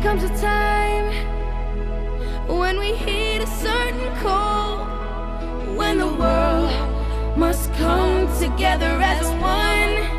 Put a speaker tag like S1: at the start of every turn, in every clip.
S1: comes a time when we heed a certain call, when the world must come together as one.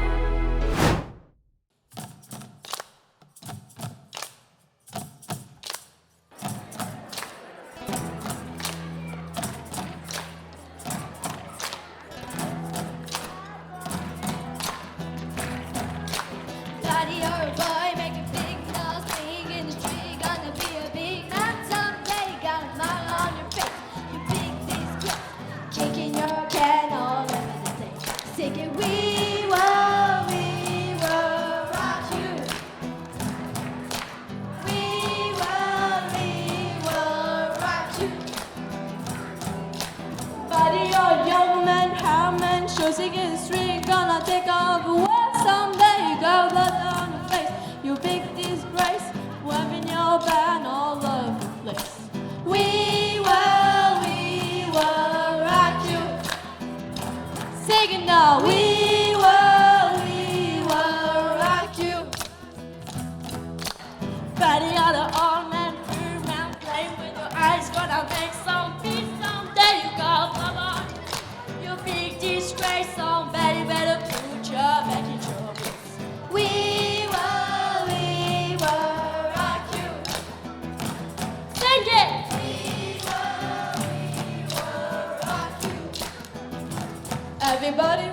S2: Everybody, we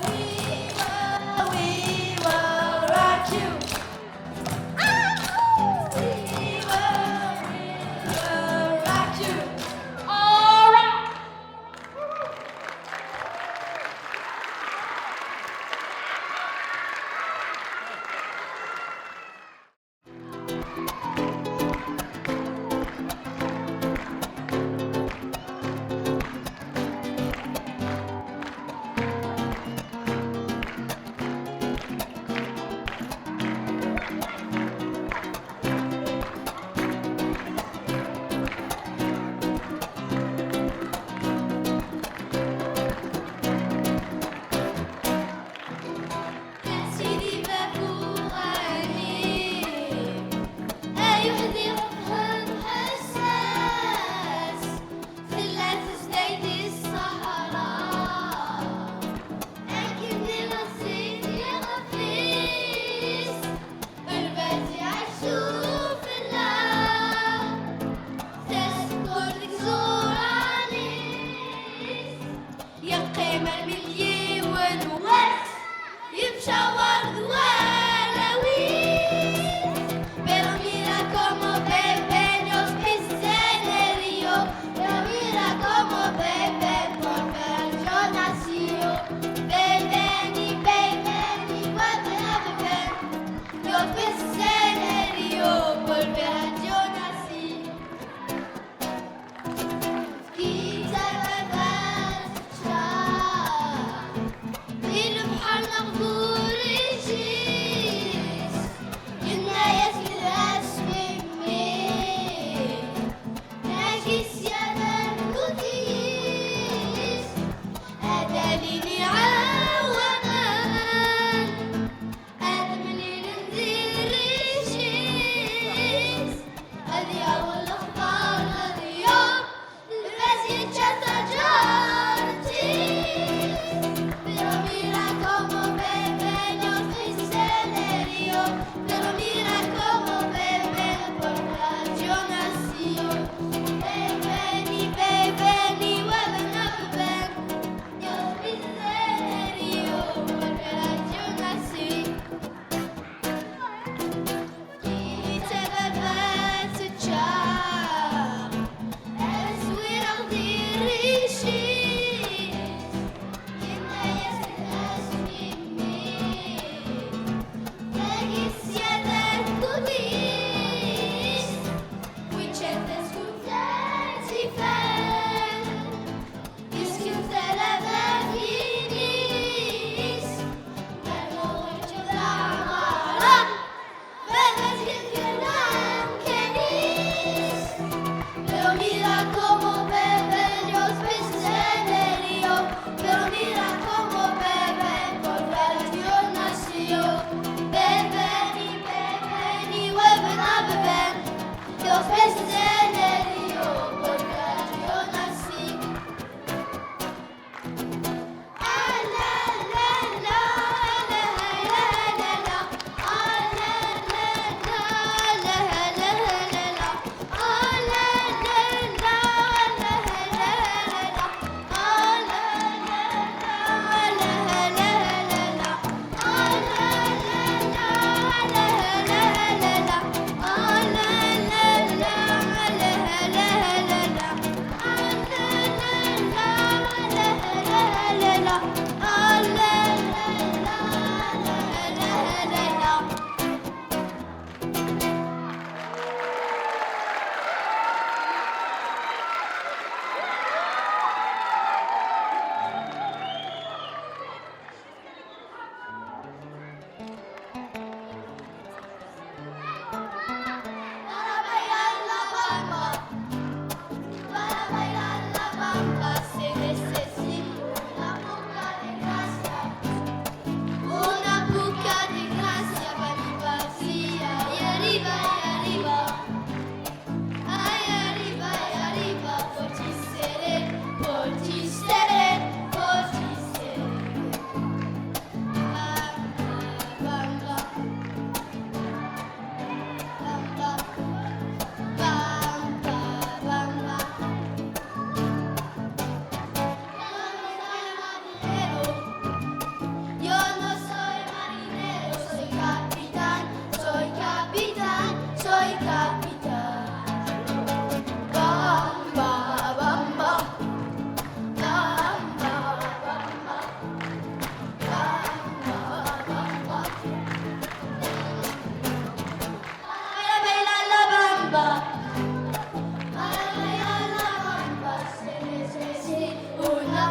S2: will rock you. We will rock you. All right.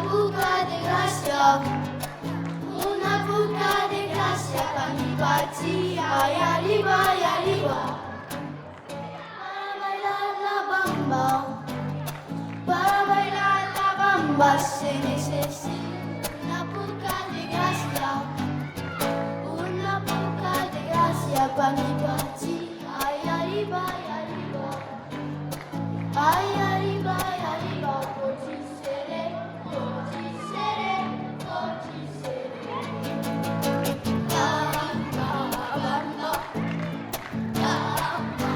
S1: busca de gracia, una busca de gracia para mi patria, y arriba, y arriba. Para bailar la bamba, para bailar la bamba se necesita una busca de gracia, una busca de gracia para mi patria, y arriba, y arriba. Ay, arriba, potisere, potisere, potisere. Bamba, bamba, bamba, bamba,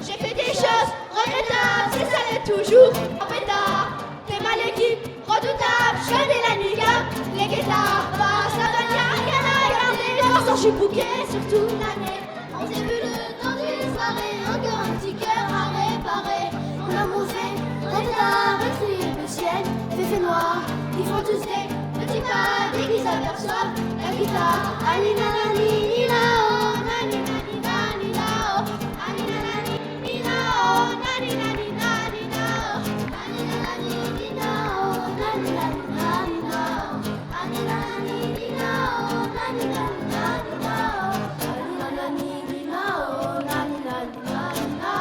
S1: j'ai fait des choses regrettables, c'est ça l'est toujours. En pétard, t'es mal équipe, redoutable, je connais la niga, les guitares, basse, la bagnole, rien à regarder. Les morceaux, je suis bouqué sur toute l'année. On s'est vu le temps d'une soirée, encore un petit cœur à réparer. On a mangé, retard, écrit le ciel, fait noir, ils font tous des petits pas dès qu'ils aperçoivent la guitare. Anina, nanina, oh, nanina, nanina, oh, anina, nanina, oh, nanina, nanina, oh, anina, nanina, oh, nanina, nanina, oh, anina, nanina, oh, nanina, nanina, oh, anina, nanina, oh, nanina, nanina,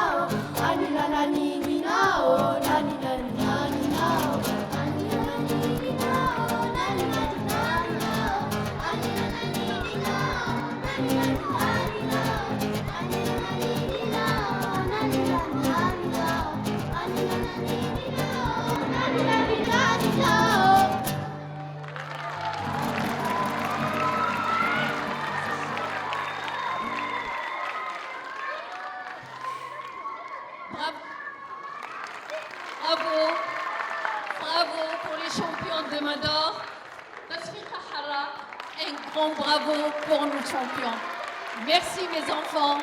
S1: oh, anina, nanina, oh, nanina, nanina, oh, anina, nanina, oh, nanina,
S2: Bravo, bravo pour les champions de Madaure. Un grand bravo pour nos champions. Merci mes enfants,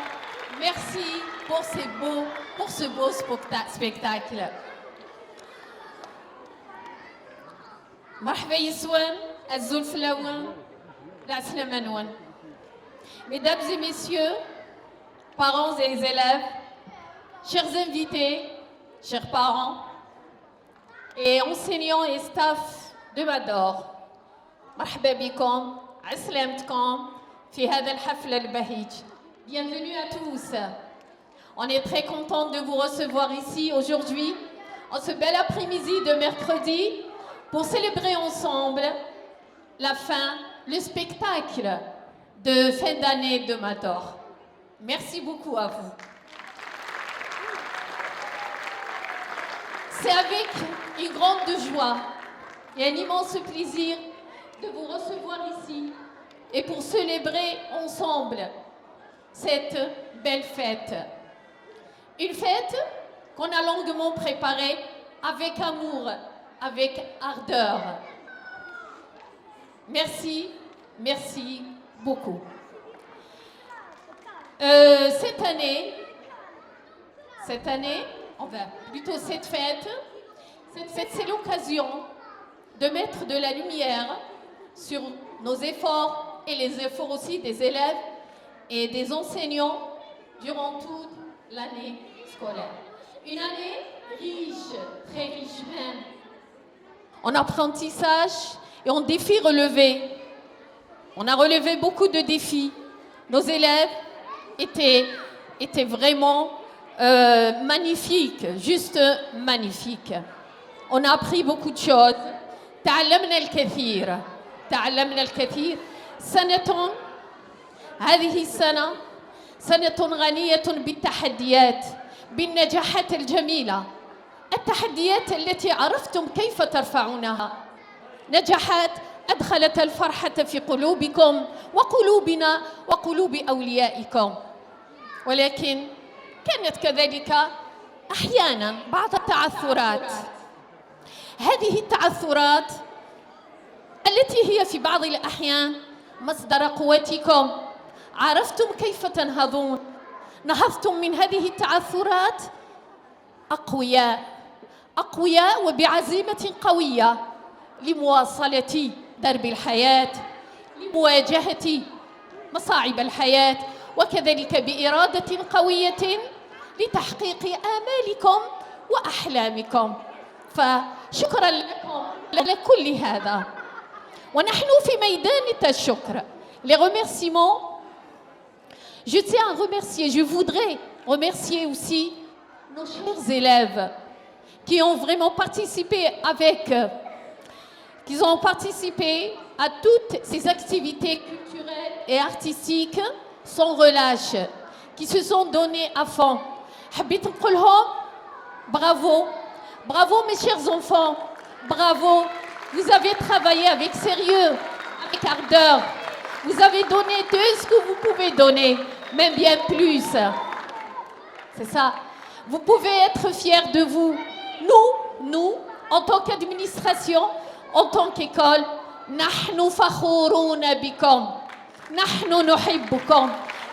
S2: merci pour ce beau spectacle. مرحبا يسوان الزول فلاوان العسلة منوان. Mesdames et messieurs, parents et élèves, chers invités, chers parents et enseignants et staff de Madaure, مرحبا بكم عسلامتكم في هذا الحفل البهيج. Bienvenue à tous. On est très content de vous recevoir ici aujourd'hui, en ce bel après-midi de mercredi, pour célébrer ensemble la fin, le spectacle de fin d'année de Madaure. Merci beaucoup à vous. C'est avec une grande joie et un immense plaisir de vous recevoir ici et pour célébrer ensemble cette belle fête. Une fête qu'on a longuement préparée avec amour, avec ardeur. Merci, merci beaucoup. Cette année, cette fête, c'est l'occasion de mettre de la lumière sur nos efforts et les efforts aussi des élèves et des enseignants durant toute l'année scolaire. Une année riche, très riche même, en apprentissage et en défis relevés. On a relevé beaucoup de défis. Nos élèves étaient vraiment magnifiques, juste magnifiques. On a appris beaucoup de choses. تعلمنا الكثير. تعلمنا الكثير. هذه السنة سنة غنية بالتحديات، بالنجاحات الجميلة، التحديات التي عرفتم كيف ترفعونها، نجاحات أدخلت الفرحة في قلوبكم وقلوبنا وقلوب أوليائكم، ولكن كانت كذلك أحياناً بعض التعثرات. هذه التعثرات التي هي في بعض الأحيان مصدر قوتكم، عرفتم كيف تنهضون، نهضتم من هذه التعثرات أقوياء وبعزيمة قوية لمواصلة درب الحياة، لمواجهة مصاعب الحياة، وكذلك بإرادة قوية لتحقيق آمالكم وأحلامكم. فشكرا لكم على كل هذا. ونحن في ميدان الشكر. Les remerciements, je tiens à remercier, je voudrais remercier aussi nos chers élèves qui ont vraiment participé qui ont participé à toutes ces activités culturelles et artistiques sans relâche, qui se sont donnés à fond. حبيت نقول لهم bravo, bravo mes chers enfants, bravo, vous avez travaillé avec sérieux, avec ardeur, vous avez donné tout ce que vous pouvez donner, même bien plus. C'est ça. Vous pouvez être fiers de vous. Nous, en tant qu'administration, en tant qu'école, نحن فخورون بكم. نحن نحبكم.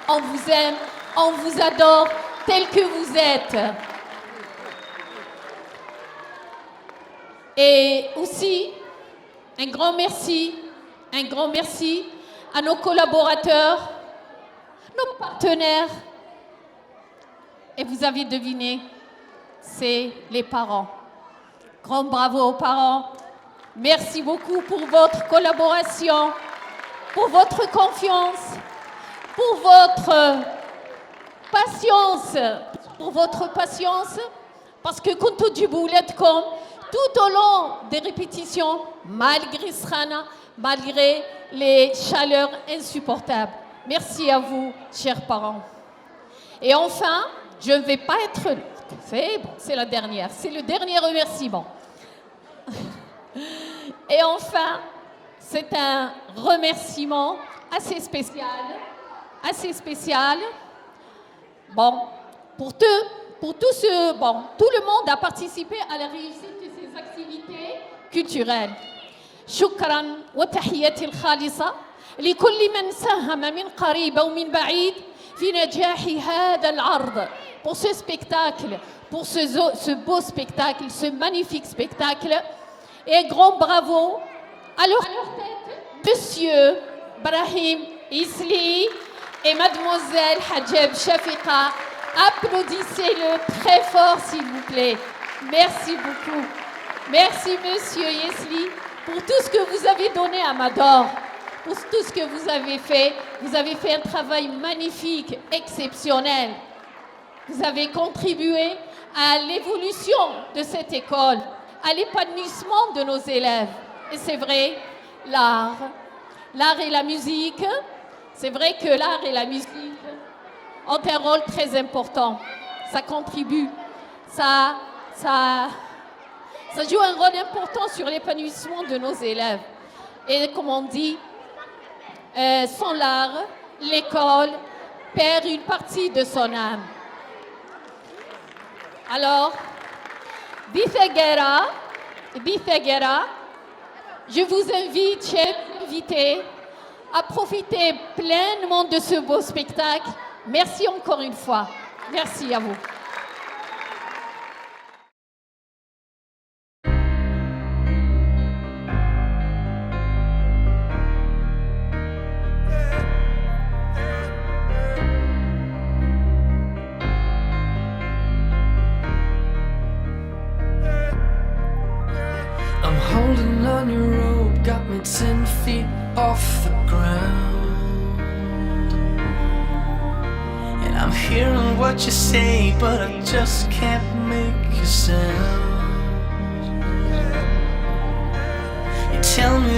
S2: On vous aime, on vous adore tel que vous êtes. Et aussi, un grand merci à nos collaborateurs, nos partenaires. Et vous avez deviné, c'est les parents. Grand bravo aux parents. Merci beaucoup pour votre collaboration, pour votre confiance, pour votre patience, parce que كنتوا تجيبوا ولادكم tout au long des répétitions, malgré les chaleurs insupportables. Merci à vous, chers parents. Et enfin, je ne vais pas être... C'est la dernière, c'est le dernier remerciement. Et enfin, c'est un remerciement assez spécial. Bon, tout le monde a participé à la réussite de ces activités culturelles. شكراً وتحياتي الخالصة لكل من ساهم من قريب أو من بعيد في نجاح هذا العرض. Pour ce spectacle, pour ce beau spectacle, ce magnifique spectacle. Et grand bravo à leur tête, Monsieur Brahim Isli et Mademoiselle Hajeb Shafiqa. Applaudissez-le très fort, s'il vous plaît. Merci beaucoup. Merci, Monsieur Isli, pour tout ce que vous avez donné à Madaure, pour tout ce que vous avez fait. Vous avez fait un travail magnifique, exceptionnel. Vous avez contribué à l'évolution de cette école, à l'épanouissement de nos élèves. Et c'est vrai, l'art et la musique, c'est vrai que l'art et la musique ont un rôle très important. Ça contribue, ça joue un rôle important sur l'épanouissement de nos élèves. Et comme on dit, sans l'art, l'école perd une partie de son âme. Alors, Bithagera, je vous invite, chers invités, à profiter pleinement de ce beau spectacle. Merci encore une fois. Merci à vous.
S3: I'm holding on your rope, got me 10 feet off the ground. And I'm hearing what you say, but I just can't make a sound.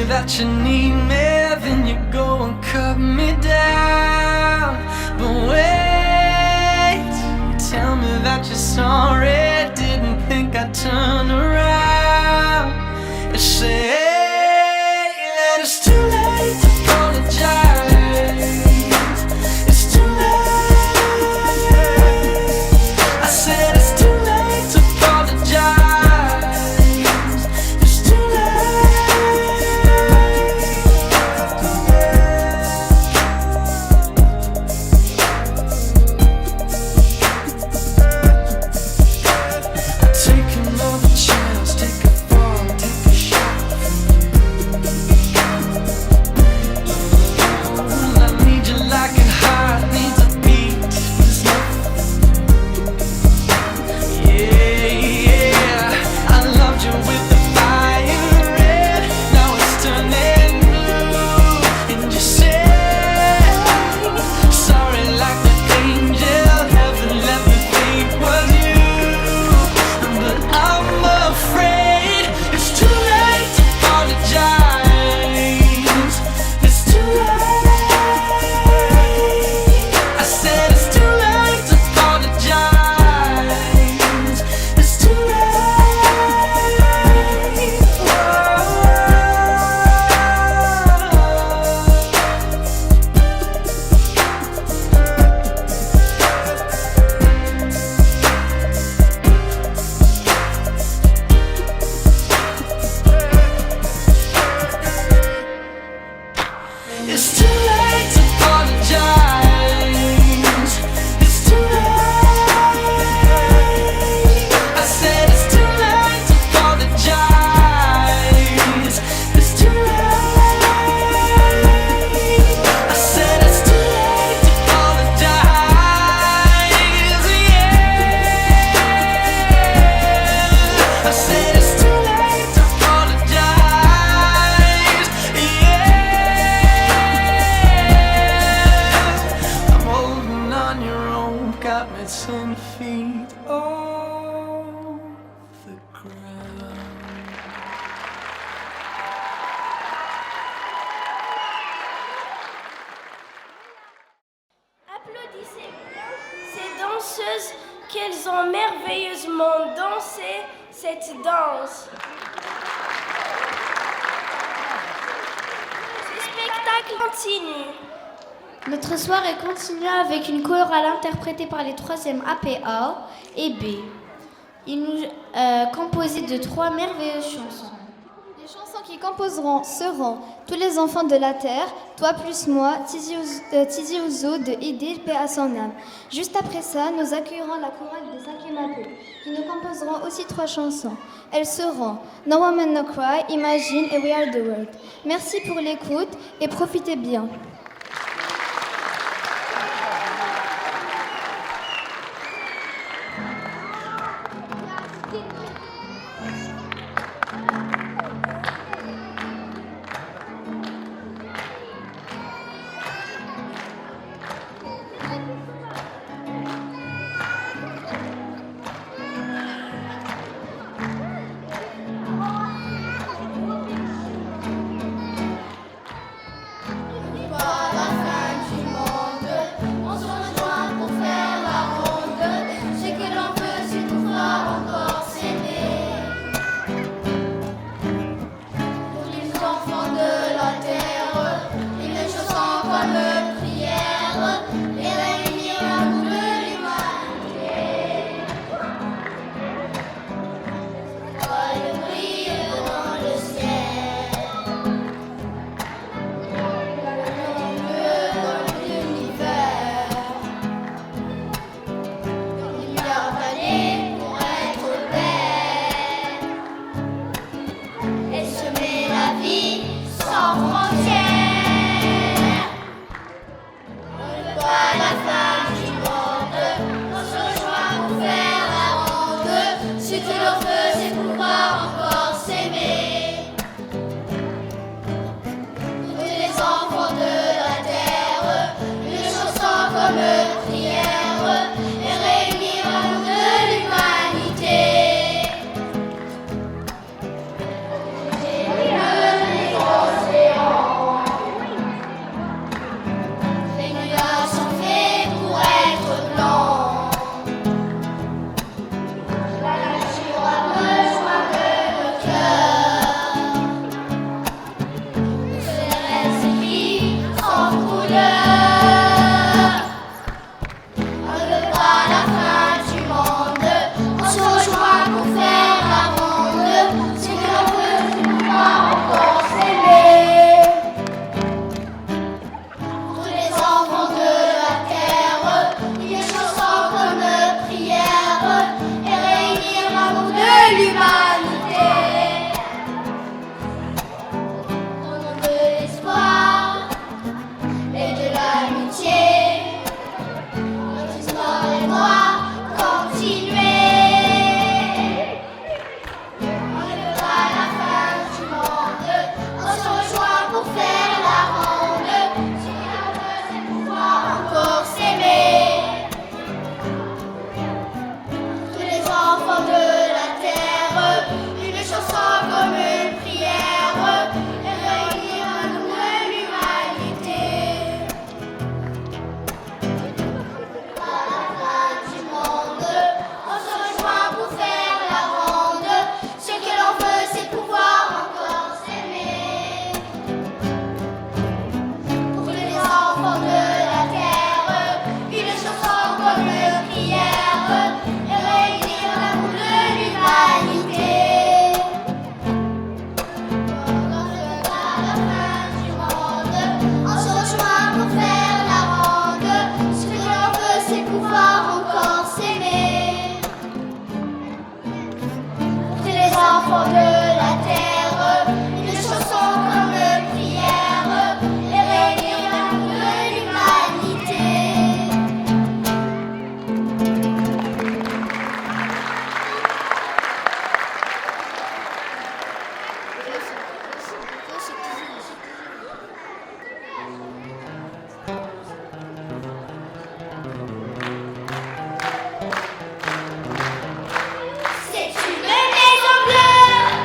S3: that you need me, then you go and cut me down. But wait, you tell me that you're sorry, didn't think I'd turn around. You say that it's too late to apologize. It's too late. I said it's too late to apologize. It's too take another chance, take a fall, take a shot from you. I need you like a heart needs a beat. There's nothing. Yeah, I loved you with the fire red. Now it's turning blue. And you said sorry like the angel. Heaven let me think was you. But I'm afraid it's too late to apologize. It's too late. I said it's too late to apologize. It's too late. It's too late to apologize. It's too late. I said it's too late to apologize. It's too late. I said it's too late to apologize. Yeah. I said it's too late to apologize. Yeah. I'm holding on your own, got me 10 feet off the ground.
S4: Applaudissez ces danseuses qu'elles ont merveilleusement dansé cette danse. Ce spectacle continue.
S5: Notre soirée continue avec une chorale interprétée par les 3e APA et B. Ils nous composés de 3 merveilleuses chansons.
S1: Les chansons qui composeront seront Tous les enfants de la terre, Toi plus moi, Tizi Ouzou de Idil, paix à son âme. Juste après ça, nous accueillerons la chorale des 5e AP qui nous composeront aussi 3 chansons. Elles seront No Woman No Cry, Imagine et We Are the World. Merci pour l'écoute et profitez bien.
S6: Pas
S1: enfants de la terre, une chanson comme prière, les réunir l'amour de l'humanité. C'est une maison bleue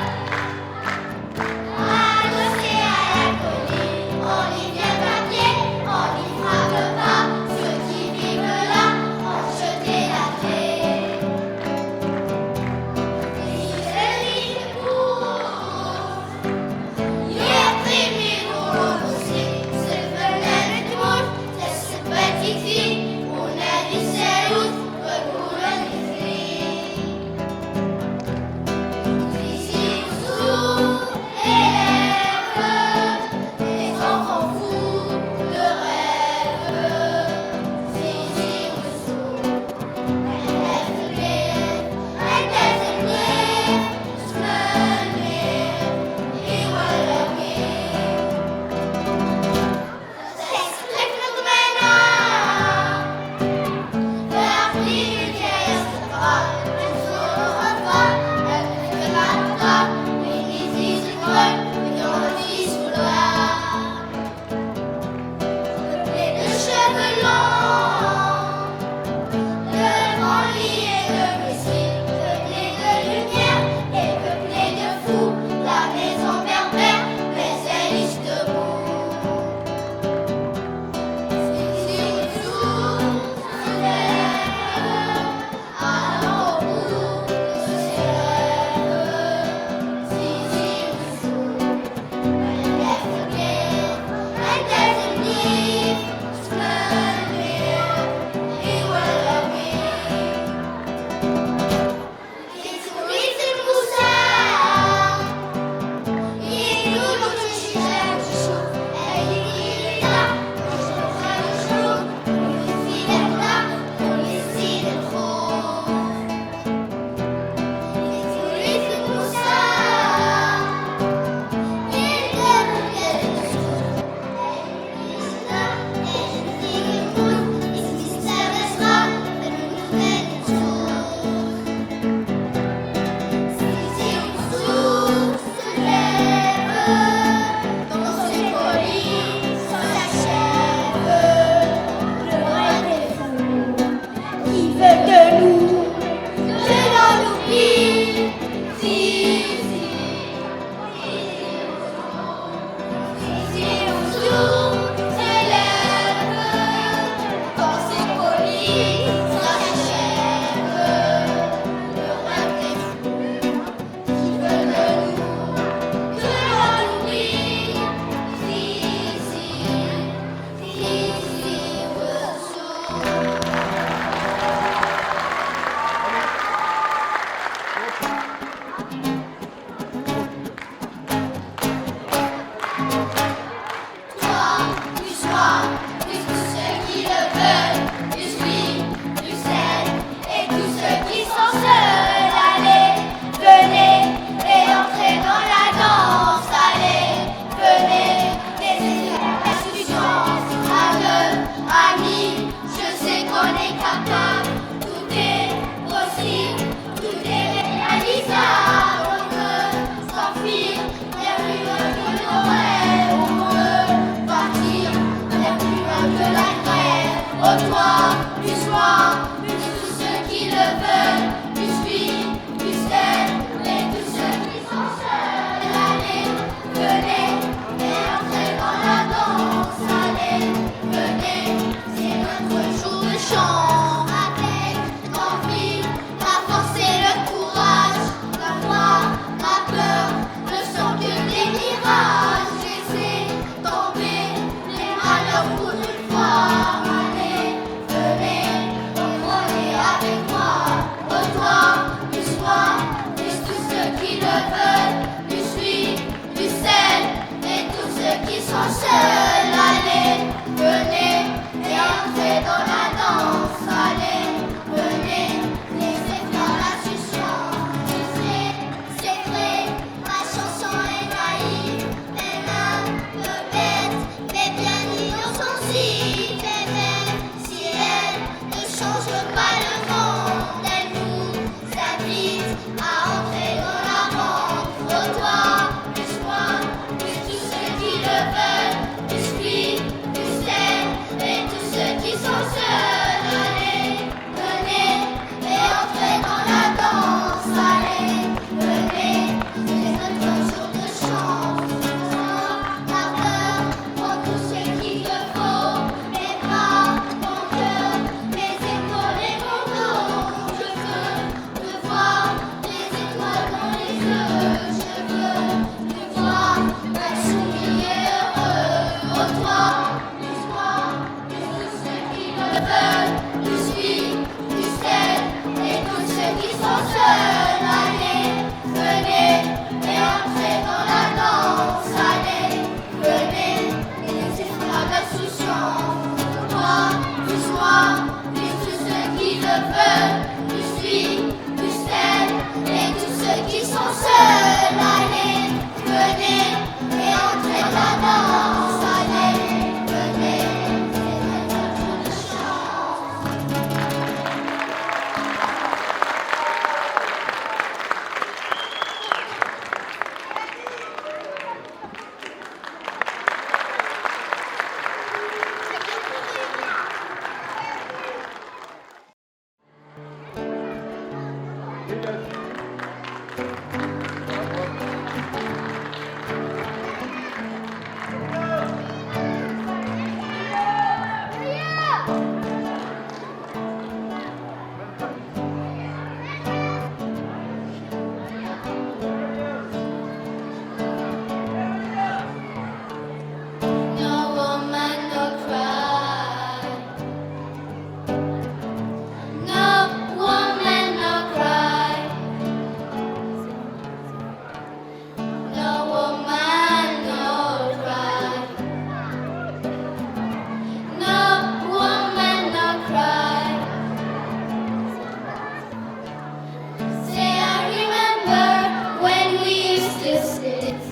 S1: still sits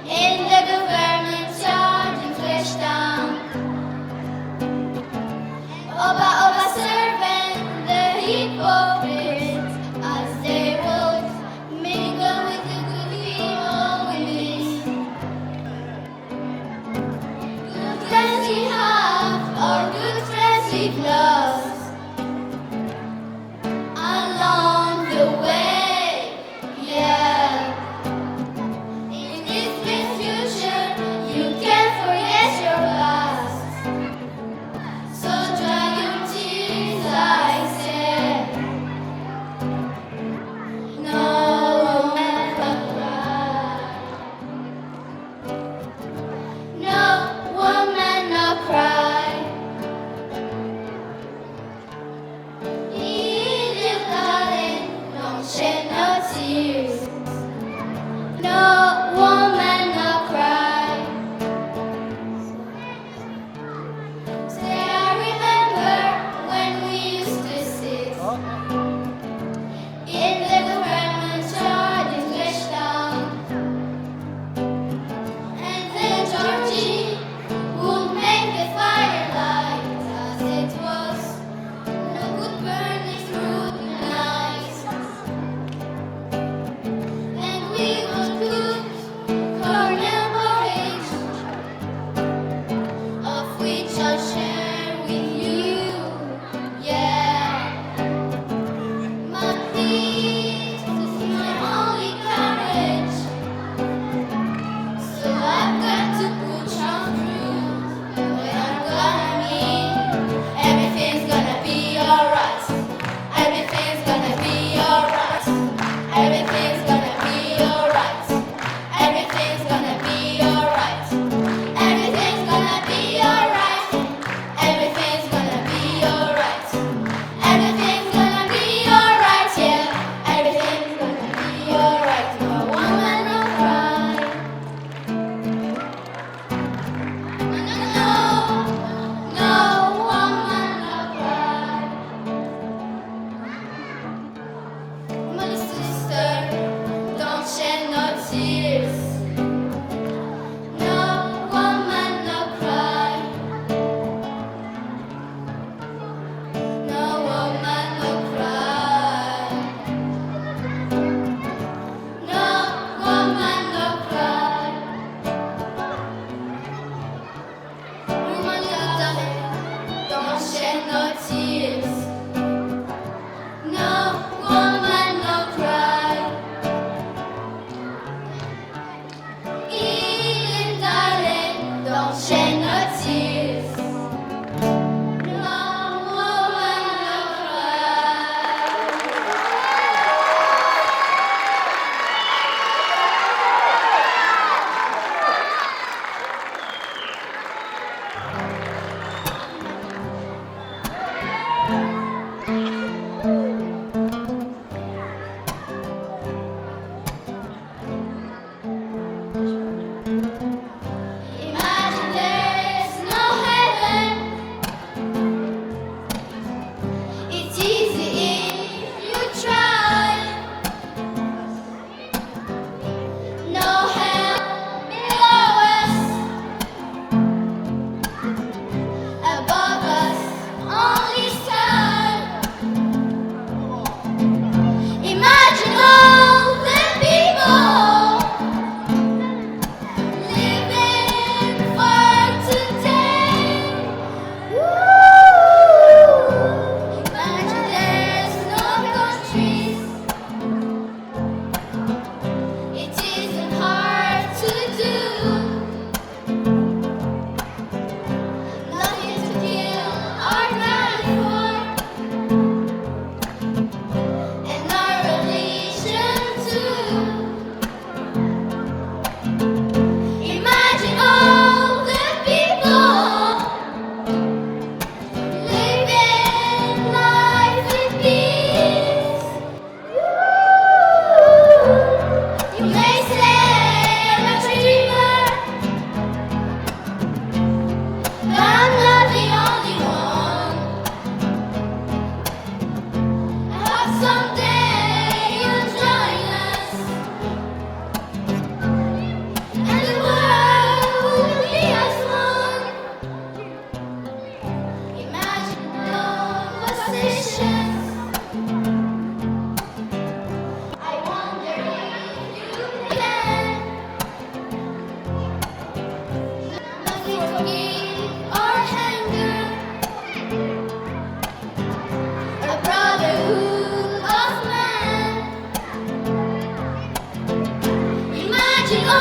S1: in the government yard in Fleshtown. Oba servant, the hypocrites, as they would mingle with the good female women. Good friends we have, or good friends we've lost along the way, yeah.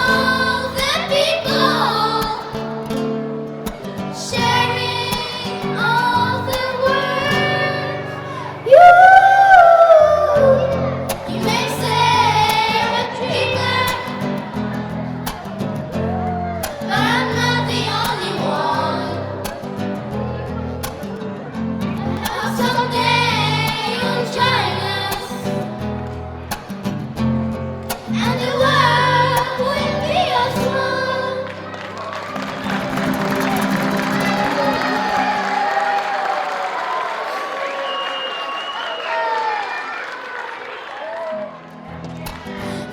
S1: all the people, sharing all the world. You may say I'm a dreamer, but I'm not the only one. Someday you'll join us, and the world will be as one.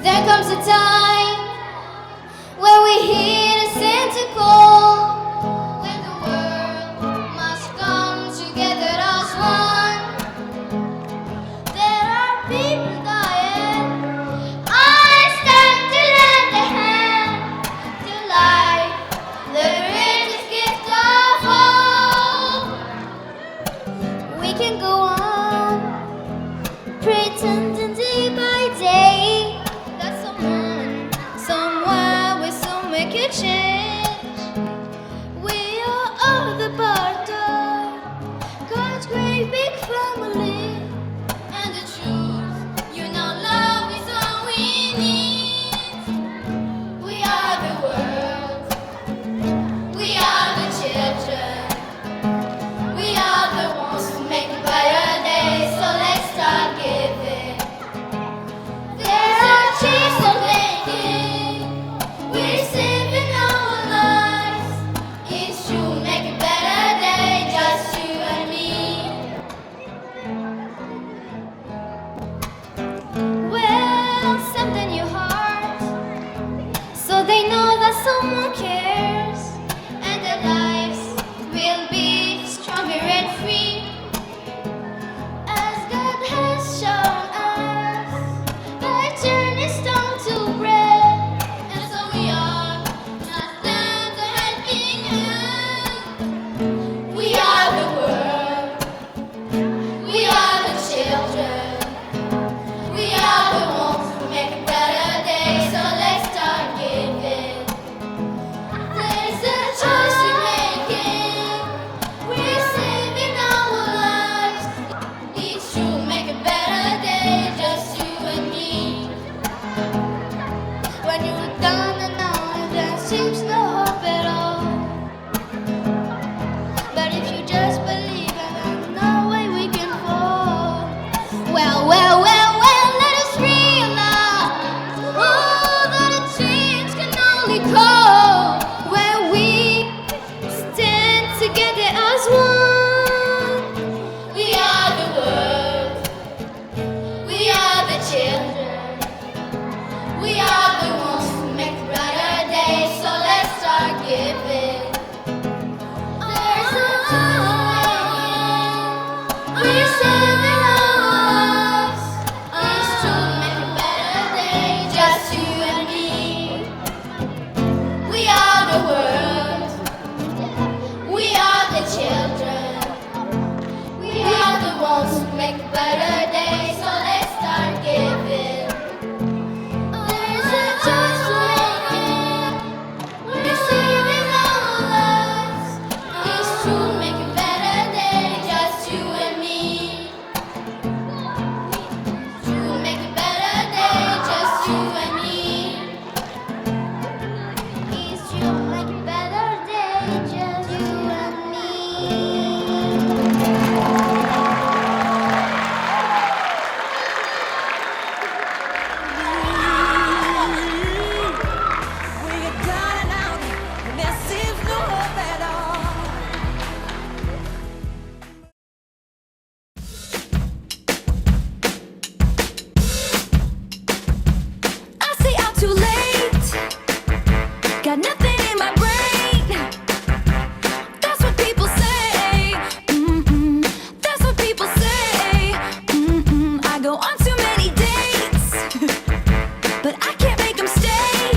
S1: There comes a time when we hear the Santa call, when the world must come together as one. There are people dying. I stand to lend a hand to life, the greatest gift of all. We can go on pretending day by day that someone, somewhere will soon make a change. We are all the part of God's great big family, and the truth, you know, love is all we need. We are the world, we are the children, we are the ones who make a better day, so let's start giving. There's a choice of making, we're saving our lives. It's true, make a better day, just you and me. Well, send in your heart, so they know that someone cares, and their lives will be stronger and free, as God has shown us. By turning stone to bread, and so we are not lend a helping hand. We are the world, we are the children, we are the ones who make a better day, so let's start giving. There's a choice we're making, we're saving our lives. It's true, make a better day, just you and me. When you look down and out, there seems no hope at all. But if you just believe, and no way we can fall. Well, let us realize, oh, that a change can only come when we stand together as one. We are the world, we are the children, we are the ones who make a brighter day, so let's start giving. There's a time, we're saving our lives. It's true, make a better day, just you and me. We are the world, we are the children, we are the ones who make a better day, so let's start giving. There's a choice we're making, we're saving our lives. It's true, make a better day, just you and me. True, make a better day, just you and me. It's true, make a better day, just you and me.
S3: When you're down and out, when there seems no hope at all.
S1: I stay out too late, got nothing in my brain. That's what people say. That's what people say. I go on too many dates, but I can't make them stay.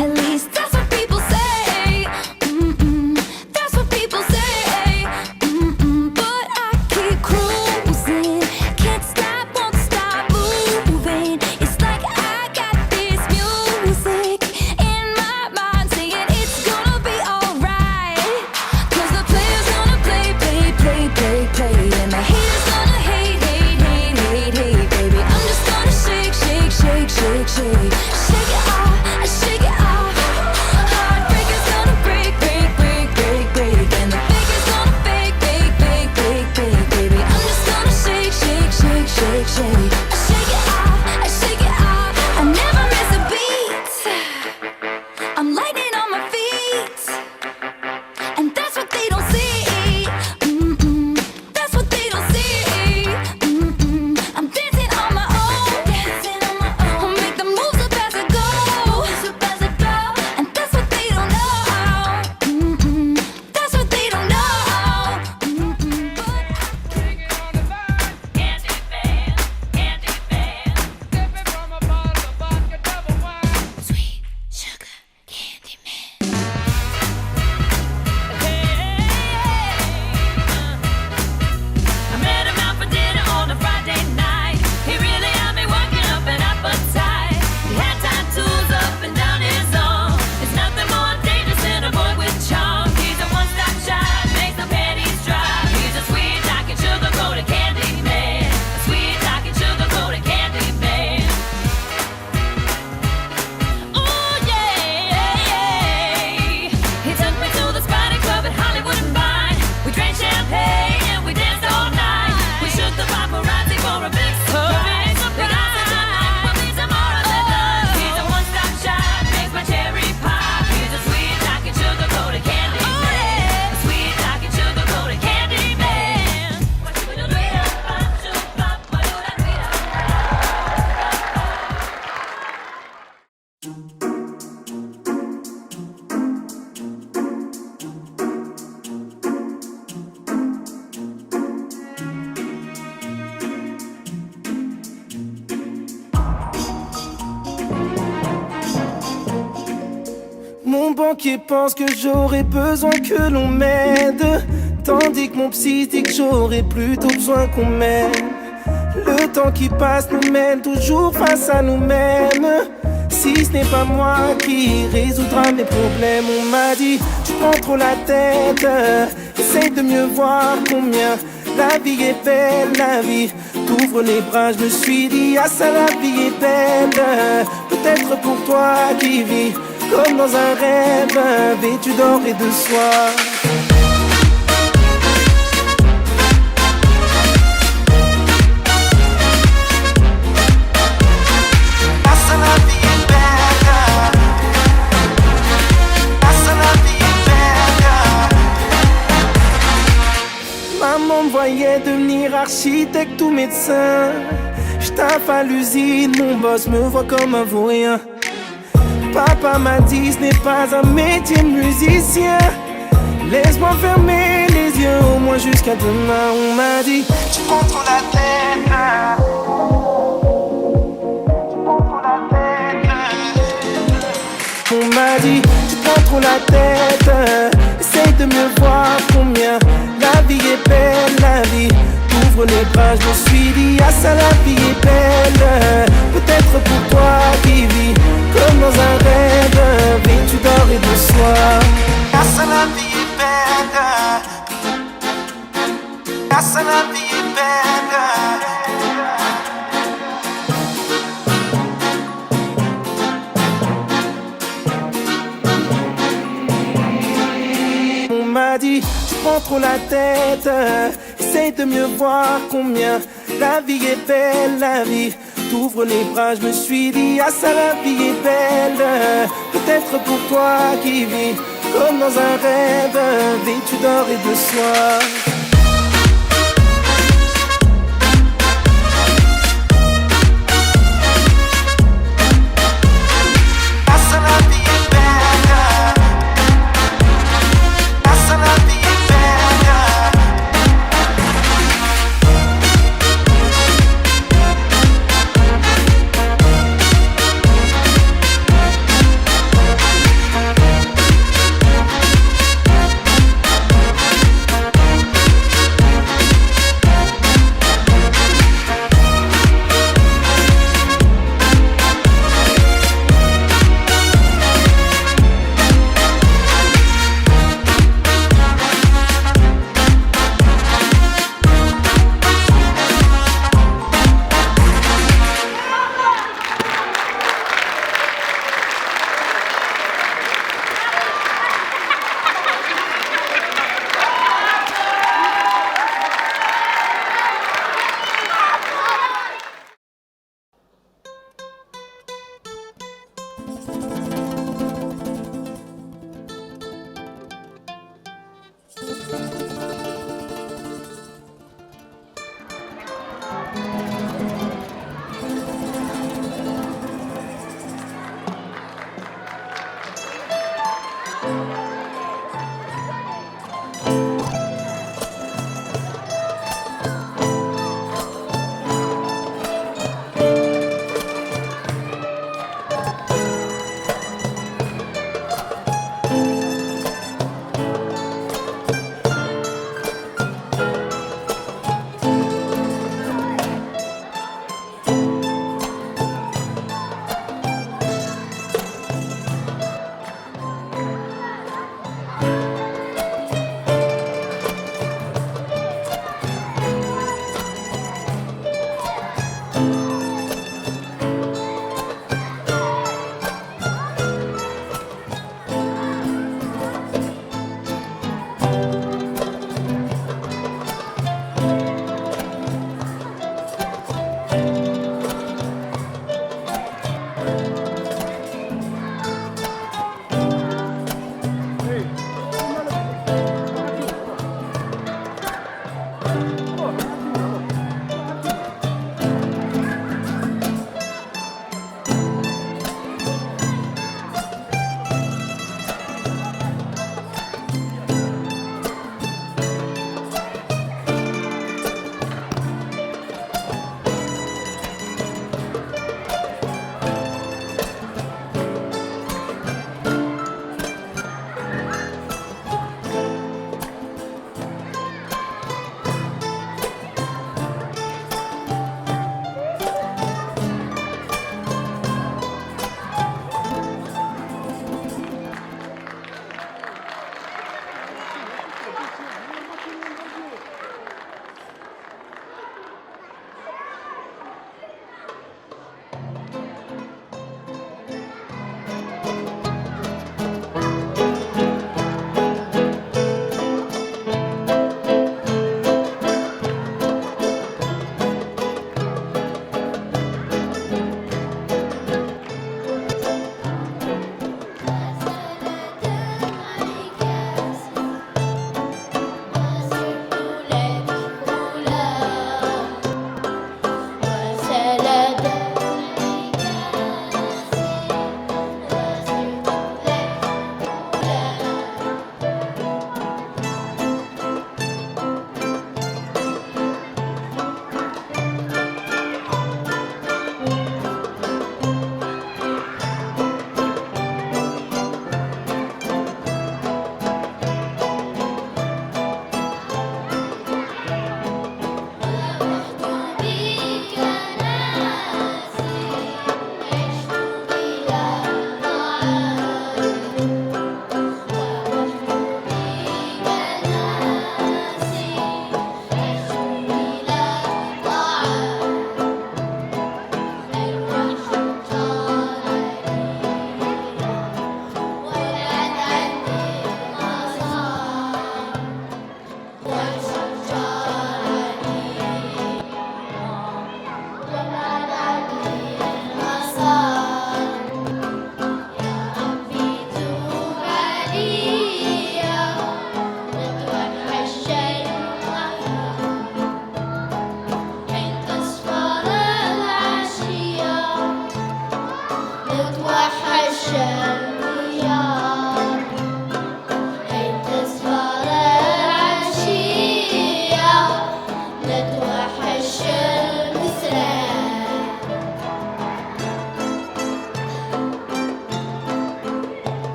S1: At least that's what people say. That's what people say. But I keep cruising, can't stop, won't stop moving. It's like I got this music.
S3: shake, shake. Shake it off, shake it off. Heartbreak is gonna break, break, break, break, break. And the fake is gonna fake, fake, fake, fake, fake, baby. I'm just gonna shake, shake, shake, shake, shake. I shake it off, I shake it off. I never miss a beat. I'm lightning on my feet, and that's what they don't see. That's what they don't see. I'm dancing on my own, dancing on my own. Make the moves up as I go, and that's what they don't know. That's what they don't know. Sweet sugar candy man. I met him out for dinner on a Friday night. He really had me working up an appetite. He had tattoos up and down his arm. There's nothing more dangerous than a boy with charm. He's a one-stop shop, makes the panties drop. He's a sweet talking sugar-coated candy man. A sweet talking sugar-coated candy man. Oh yeah, he took me to the Spotted Club at Hollywood and Vine. We drank champagne and we danced all night. We shook the paparazzi for a big surprise. We got such a night, we'll need some more of that love. He's a one-stop shop, makes my cherry pop. He's a sweet talking sugar-coated candy man. A sweet talking sugar-coated candy man.
S6: Mon banquier pense que j'aurais besoin que l'on m'aide, tandis que mon psy dit que j'aurais plutôt besoin qu'on m'aime. Le temps qui passe nous mène toujours face à nous-mêmes. Si ce n'est pas moi qui résoudra mes problèmes, on m'a dit tu prends trop la tête, essaye de mieux voir combien la vie est belle, la vie t'ouvre les bras. Je me suis dit ah ça la vie est belle, peut-être pour toi qui vis comme dans un rêve, vêtu d'or et de soie. Ah ça la vie est belle, ah ça la vie est belle. Maman me voyait devenir architecte ou médecin. J'taffe à l'usine, mon boss me voit comme un vaurien. Papa m'a dit ce n'est pas un métier de musicien. Laisse-moi fermer les yeux au moins jusqu'à demain. On m'a dit tu prends trop la tête, tu prends trop la tête. On m'a dit tu prends trop la tête, essaye de mieux voir combien la vie est belle, la vie t'ouvre les bras. Je me suis dit ah ça la vie est belle, peut-être pour toi qui vis comme dans un rêve, vêtu d'or et de soie. Ah ça la vie est belle, ah ça la vie est belle. On m'a dit tu prends trop la tête, essaye de mieux voir combien la vie est belle, la vie t'ouvre les bras. Je me suis dit ah ça la vie est belle, peut-être pour toi qui vis comme dans un rêve, vêtu d'or et de soie. Ah ça la vie est belle, ah ça la vie est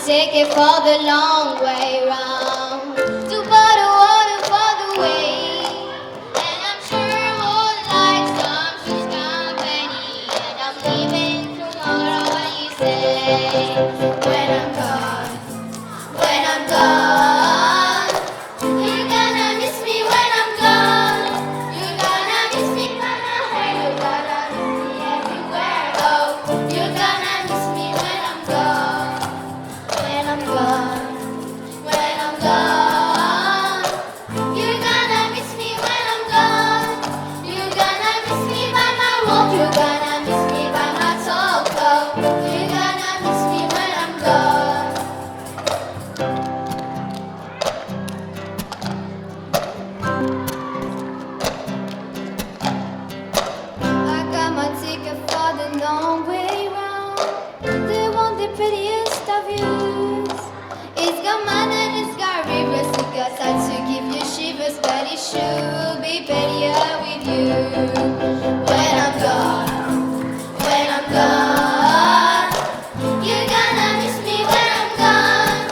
S1: take it for the long way round. To bottle water for the way. And I'm sure we'll like some sweet company. And I'm leaving tomorrow when you say, when I'm gone, when I'm gone. You're gonna miss me when I'm gone. You're gonna miss me when I'm here. You're gonna miss me everywhere. Oh, you're gonna miss me when I'm gone. When I'm gone, when I'm gone. You're gonna miss me when I'm gone. You're gonna miss me by my walk. You're gonna miss me by my talk. Oh, you're gonna miss me when I'm gone. I got my ticket for the long way round. The one, the prettiest of views. It's got mud and it's got rivers. It got sights to give you shivers, but it should be prettier with you. When I'm gone, when I'm gone. You're gonna miss me when I'm gone.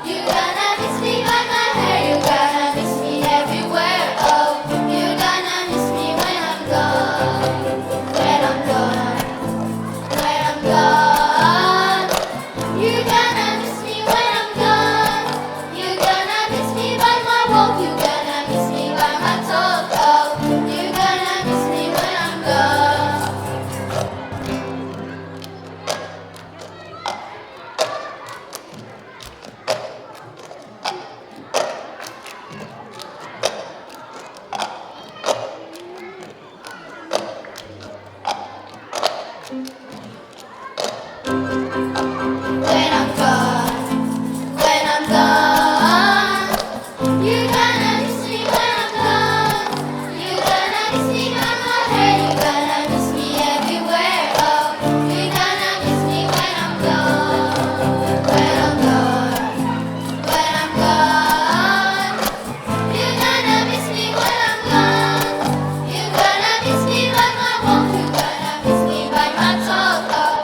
S1: You're gonna miss me by my hair. You're gonna miss me everywhere. Oh, you're gonna miss me when I'm gone. When I'm gone, when I'm gone. You're gonna miss me when I'm gone. You're gonna miss me by my walk. You're gonna miss me by my talk. Oh, you're gonna miss me when I'm gone. When I'm gone, when I'm gone. You're gonna miss me when I'm gone. You're gonna miss me by my hair. You're gonna miss me everywhere. Oh, you're gonna miss me when I'm gone. When I'm gone, when I'm gone. You're gonna miss me when I'm gone. You're gonna miss me by my walk. You're gonna miss me by my talk. Oh,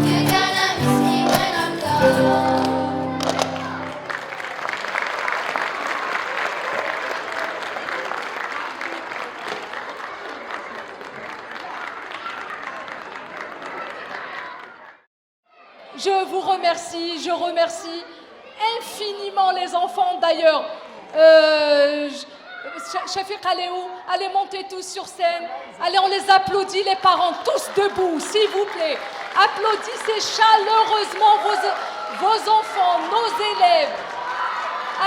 S1: you're gonna miss me when I'm gone.
S7: Je vous remercie, je remercie infiniment les enfants d'ailleurs. Shafiq, allez où? Allez monter tous sur scène. Allez, on les applaudit, les parents, tous debout, s'il vous plaît. Applaudissez chaleureusement vos enfants, nos élèves.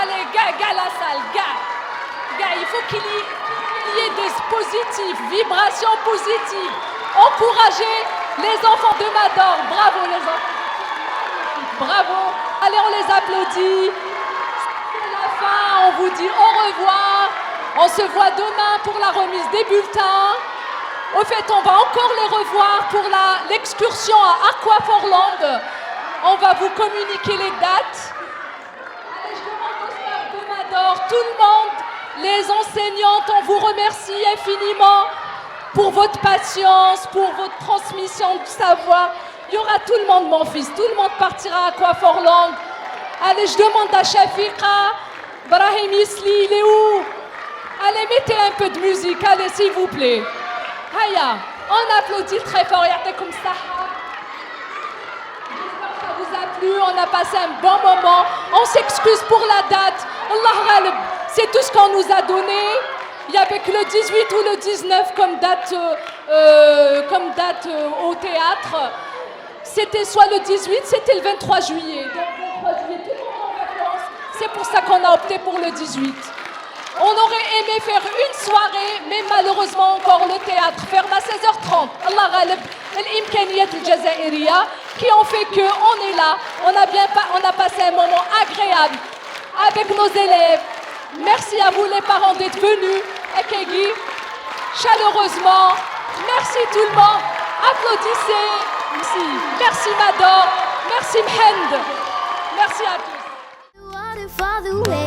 S7: Allez, gars la salle, gars, il faut qu'il y ait des positifs, vibrations positives. Encouragez les enfants de Madaure. Bravo les enfants. Bravo. Allez, on les applaudit. C'est la fin, on vous dit au revoir. On se voit demain pour la remise des bulletins. Au fait, on va encore les revoir pour l'excursion à Aquaforland. On va vous communiquer les dates. Allez, je demande au staff de Madaure, tout le monde, les enseignantes, on vous remercie infiniment pour votre patience, pour votre transmission de savoir. Il y aura tout le monde, mon fils. Tout le monde partira à Aquaforland. Allez, je demande à Shafiqa, Brahim Isli, il est où? Allez, mettez un peu de musique, allez, s'il vous plaît. Haya, on applaudit très fort. Comme ça. J'espère que ça vous a plu. On a passé un bon moment. On s'excuse pour la date. Allah ghalib, c'est tout ce qu'on nous a donné. Il y avait que le 18 ou le 19 comme date au théâtre. C'était soit le 18, c'était le 23 juillet. Donc, 23 juillet, tout le monde en vacances. C'est pour ça qu'on a opté pour le 18. On aurait aimé faire une soirée, mais malheureusement encore le théâtre ferme à 16h30. Allah ghalib, l'imkaniyat al-jazairiya, qui ont fait qu'on est là. On a passé un moment agréable avec nos élèves. Merci à vous les parents d'être venus. Ekegi, chaleureusement. Merci tout le monde. Applaudissez. Merci Madaure. Merci Mhend. Merci à tous.
S1: Water for the way.